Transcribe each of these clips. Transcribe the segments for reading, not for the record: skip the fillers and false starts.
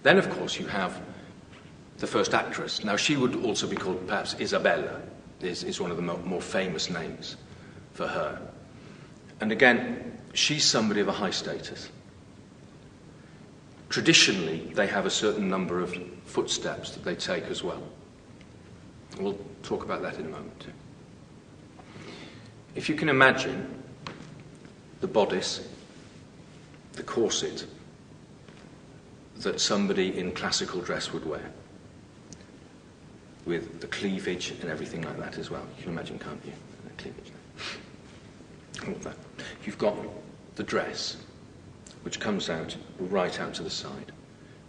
Then, of course, you have the first actress. Now, she would also be called perhaps Isabella, is one of the more famous names for her. And again, she's somebody of a high status. Traditionally, they have a certain number of footsteps that they take as well. We'll talk about that in a moment too. If you can imagine the bodice, the corset that somebody in classical dress would wear, with the cleavage and everything like that as well. You can imagine, can't you? The cleavage. All of that. You've got the dress, which comes out right out to the side,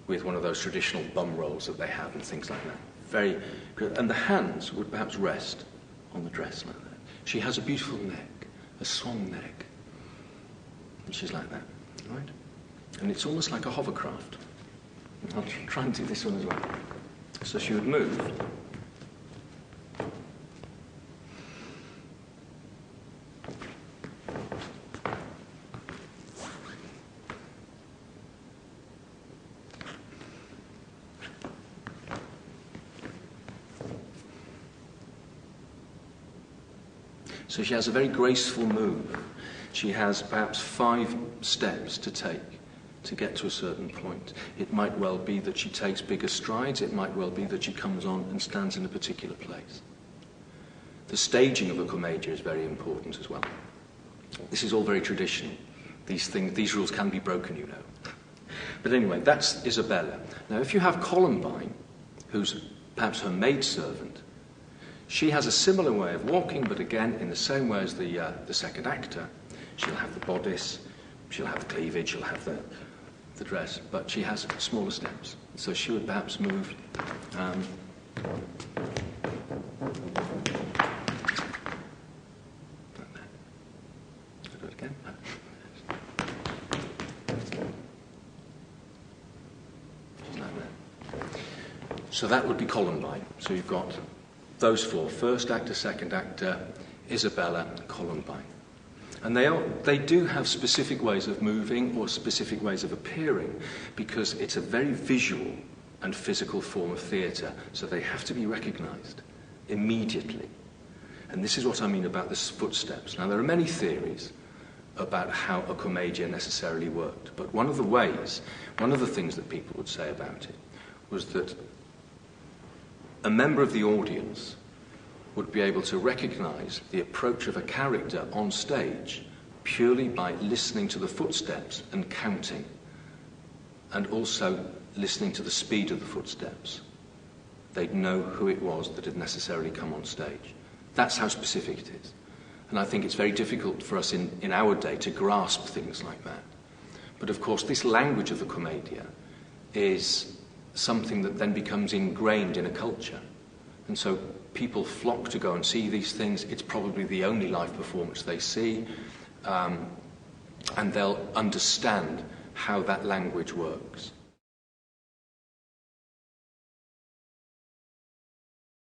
with one of those traditional bum rolls that they have and things like that. Very good. And the hands would perhaps rest on the dress like that. She has a beautiful neck, a swan neck. And she's like that, right? And it's almost like a hovercraft. I'll try and do this one as well. So she would move. So she has a very graceful move. She has perhaps 5 steps to take to get to a certain point. It might well be that she takes bigger strides. It might well be that she comes on and stands in a particular place. The staging of a commedia is very important as well. This is all very traditional. These rules can be broken, you know. But anyway, that's Isabella. Now, if you have Columbine, who's perhaps her maidservant, she has a similar way of walking, but again, in the same way as the second actor. She'll have the bodice, she'll have the cleavage, she'll have the dress, but she has smaller steps. So she would perhaps move like that. I'll do it again. She's like that. So that would be Columbine. So you've got those 4, first actor, second actor, Isabella, Columbine. And they do have specific ways of moving or specific ways of appearing, because it's a very visual and physical form of theatre, so they have to be recognised immediately. And this is what I mean about the footsteps. Now, there are many theories about how a commedia necessarily worked, but one of the things that people would say about it was that a member of the audience would be able to recognise the approach of a character on stage purely by listening to the footsteps and counting, and also listening to the speed of the footsteps. They'd know who it was that had necessarily come on stage. That's how specific it is. And I think it's very difficult for us in our day to grasp things like that. But of course, this language of the commedia is something that then becomes ingrained in a culture. And so people flock to go and see these things. It's probably the only live performance they see, and they'll understand how that language works.